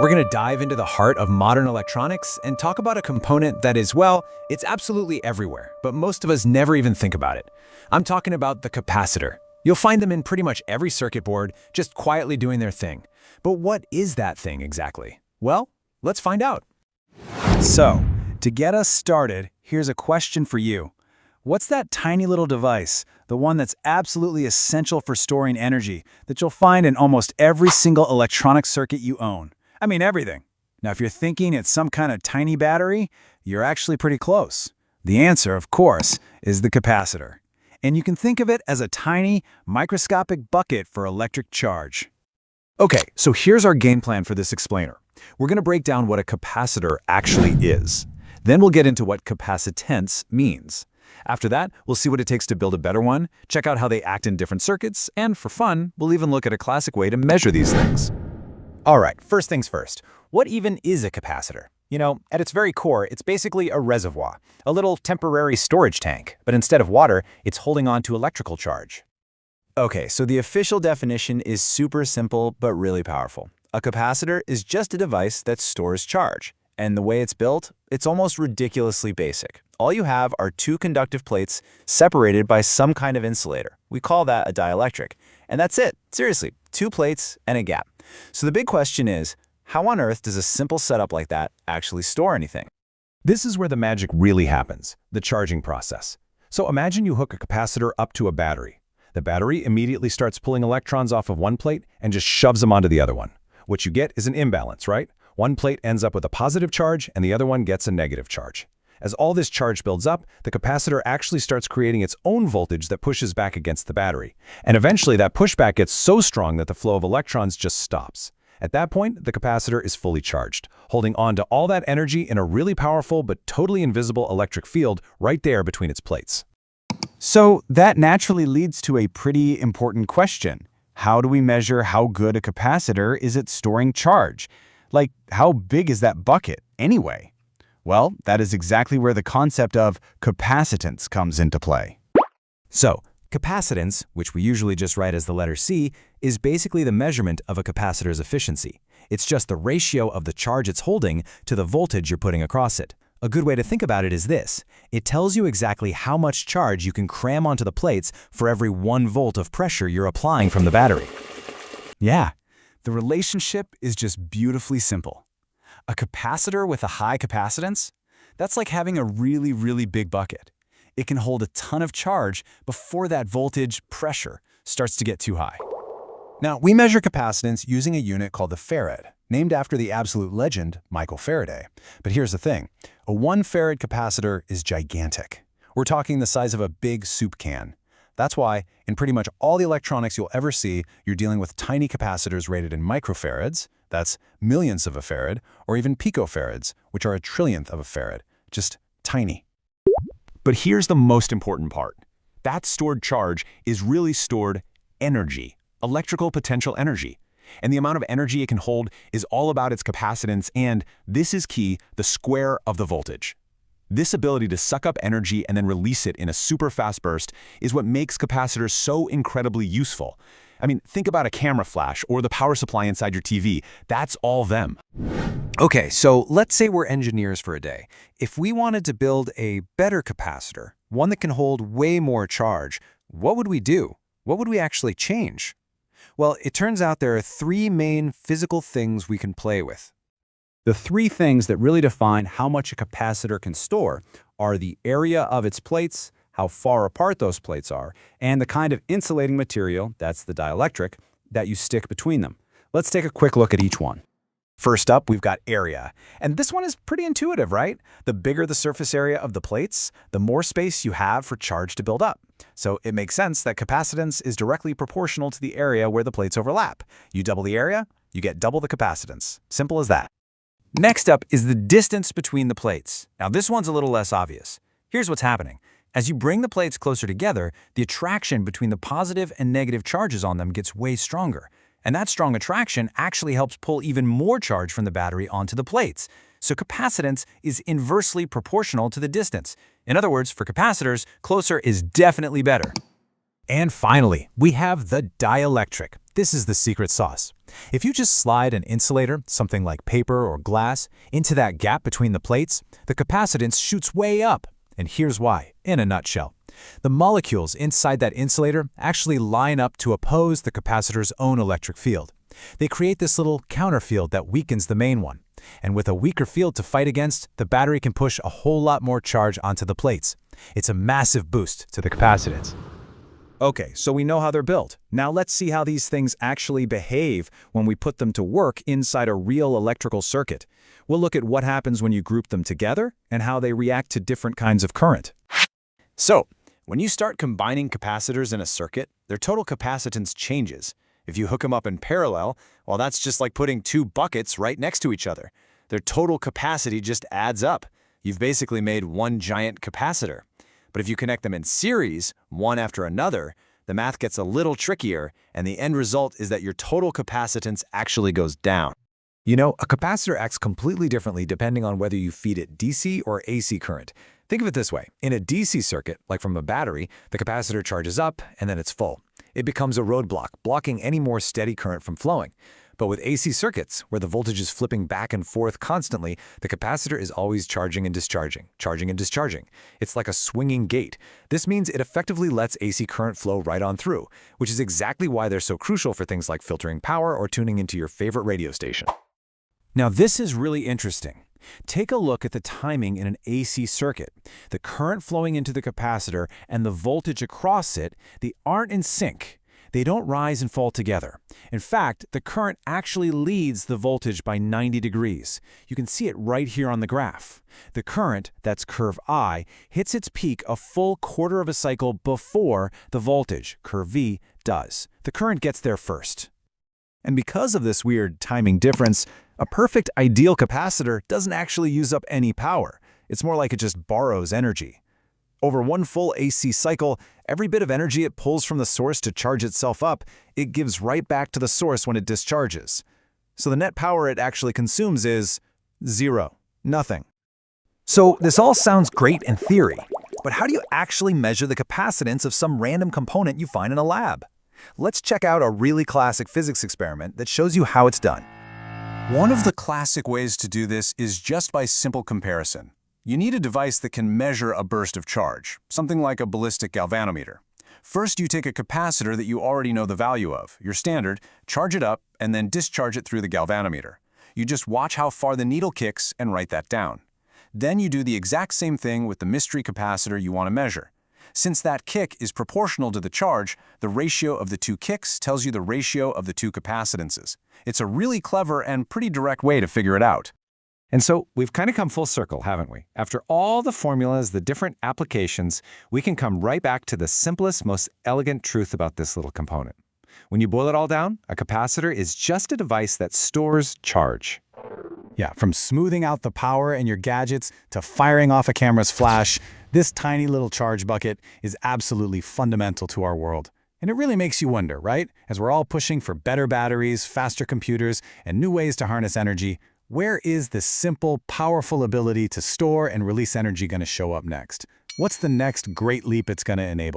We're going to dive into the heart of modern electronics and talk about a component that is, well, it's absolutely everywhere, but most of us never even think about it. I'm talking about the capacitor. You'll find them in pretty much every circuit board, just quietly doing their thing. But what is that thing exactly? Well, let's find out. So, to get us started, here's a question for you. What's that tiny little device, the one that's absolutely essential for storing energy, that you'll find in almost every single electronic circuit you own? I mean everything. Now, if you're thinking it's some kind of tiny battery, you're actually pretty close. The answer, of course, is the capacitor. And you can think of it as a tiny, microscopic bucket for electric charge. Okay, so here's our game plan for this explainer. We're going to break down what a capacitor actually is. Then we'll get into what capacitance means. After that, we'll see what it takes to build a better one, check out how they act in different circuits, and for fun, we'll even look at a classic way to measure these things. All right, first things first. What even is a capacitor? You know, at its very core, it's basically a reservoir, a little temporary storage tank, but instead of water, it's holding on to electrical charge. Okay, so the official definition is super simple but really powerful. A capacitor is just a device that stores charge. And the way it's built, it's almost ridiculously basic. All you have are two conductive plates separated by some kind of insulator. We call that a dielectric. And that's it. Seriously, two plates and a gap. So the big question is, how on earth does a simple setup like that actually store anything? This is where the magic really happens, the charging process. So imagine you hook a capacitor up to a battery. The battery immediately starts pulling electrons off of one plate and just shoves them onto the other one. What you get is an imbalance, right? One plate ends up with a positive charge and the other one gets a negative charge. As all this charge builds up, the capacitor actually starts creating its own voltage that pushes back against the battery. And eventually that pushback gets so strong that the flow of electrons just stops. At that point, the capacitor is fully charged, holding on to all that energy in a really powerful but totally invisible electric field right there between its plates. So that naturally leads to a pretty important question. How do we measure how good a capacitor is at storing charge? Like, how big is that bucket anyway? Well, that is exactly where the concept of capacitance comes into play. So, capacitance, which we usually just write as the letter C, is basically the measurement of a capacitor's efficiency. It's just the ratio of the charge it's holding to the voltage you're putting across it. A good way to think about it is this. It tells you exactly how much charge you can cram onto the plates for every 1 volt of pressure you're applying from the battery. Yeah, the relationship is just beautifully simple. A capacitor with a high capacitance, that's like having a really big bucket. It can hold a ton of charge before that voltage pressure starts to get too high. Now, we measure capacitance using a unit called the farad, named after the absolute legend, Michael Faraday. But here's the thing. A 1 farad capacitor is gigantic. We're talking the size of a big soup can. That's why, in pretty much all the electronics you'll ever see, you're dealing with tiny capacitors rated in microfarads, that's millionths of a farad, or even picofarads, which are a trillionth of a farad, just tiny. But here's the most important part. That stored charge is really stored energy, electrical potential energy. And the amount of energy it can hold is all about its capacitance and, this is key, the square of the voltage. This ability to suck up energy and then release it in a super fast burst is what makes capacitors so incredibly useful. I mean, think about a camera flash or the power supply inside your TV. That's all them. Okay, so let's say we're engineers for a day. If we wanted to build a better capacitor, one that can hold way more charge, what would we do? What would we actually change? Well, it turns out there are 3 main physical things we can play with. The 3 things that really define how much a capacitor can store are the area of its plates, how far apart those plates are, and the kind of insulating material, that's the dielectric, that you stick between them. Let's take a quick look at each one. First up, we've got area. And this one is pretty intuitive, right? The bigger the surface area of the plates, the more space you have for charge to build up. So it makes sense that capacitance is directly proportional to the area where the plates overlap. You double the area, you get double the capacitance. Simple as that. Next up is the distance between the plates. Now this one's a little less obvious. Here's what's happening. As you bring the plates closer together, the attraction between the positive and negative charges on them gets way stronger. And that strong attraction actually helps pull even more charge from the battery onto the plates. So capacitance is inversely proportional to the distance. In other words, for capacitors, closer is definitely better. And finally, we have the dielectric. This is the secret sauce. If you just slide an insulator, something like paper or glass, into that gap between the plates, the capacitance shoots way up. And here's why, in a nutshell. The molecules inside that insulator actually line up to oppose the capacitor's own electric field. They create this little counterfield that weakens the main one. And with a weaker field to fight against, the battery can push a whole lot more charge onto the plates. It's a massive boost to the capacitance. Okay, so we know how they're built. Now let's see how these things actually behave when we put them to work inside a real electrical circuit. We'll look at what happens when you group them together and how they react to different kinds of current. So, when you start combining capacitors in a circuit, their total capacitance changes. If you hook them up in parallel, well, that's just like putting two buckets right next to each other. Their total capacity just adds up. You've basically made one giant capacitor. But if you connect them in series, one after another, the math gets a little trickier, and the end result is that your total capacitance actually goes down. You know, a capacitor acts completely differently depending on whether you feed it DC or AC current. Think of it this way. In a DC circuit, like from a battery, the capacitor charges up and then it's full. It becomes a roadblock, blocking any more steady current from flowing. But with AC circuits, where the voltage is flipping back and forth constantly, the capacitor is always charging and discharging, charging and discharging. It's like a swinging gate. This means it effectively lets AC current flow right on through, which is exactly why they're so crucial for things like filtering power or tuning into your favorite radio station. Now, this is really interesting. Take a look at the timing in an AC circuit. The current flowing into the capacitor and the voltage across it, they aren't in sync. They don't rise and fall together. In fact, the current actually leads the voltage by 90 degrees. You can see it right here on the graph. The current, that's curve I, hits its peak a full quarter of a cycle before the voltage, curve V, does. The current gets there first. And because of this weird timing difference, a perfect ideal capacitor doesn't actually use up any power. It's more like it just borrows energy. Over one full AC cycle, every bit of energy it pulls from the source to charge itself up, it gives right back to the source when it discharges. So the net power it actually consumes is zero, nothing. So this all sounds great in theory, but how do you actually measure the capacitance of some random component you find in a lab? Let's check out a really classic physics experiment that shows you how it's done. One of the classic ways to do this is just by simple comparison. You need a device that can measure a burst of charge, something like a ballistic galvanometer. First, you take a capacitor that you already know the value of, your standard, charge it up, and then discharge it through the galvanometer. You just watch how far the needle kicks and write that down. Then you do the exact same thing with the mystery capacitor you want to measure. Since that kick is proportional to the charge, the ratio of the two kicks tells you the ratio of the two capacitances. It's a really clever and pretty direct way to figure it out. And so we've kind of come full circle, haven't we? After all the formulas, the different applications, we can come right back to the simplest, most elegant truth about this little component. When you boil it all down, a capacitor is just a device that stores charge. Yeah, from smoothing out the power in your gadgets to firing off a camera's flash, this tiny little charge bucket is absolutely fundamental to our world. And it really makes you wonder, right? As we're all pushing for better batteries, faster computers, and new ways to harness energy, where is this simple, powerful ability to store and release energy going to show up next? What's the next great leap it's going to enable?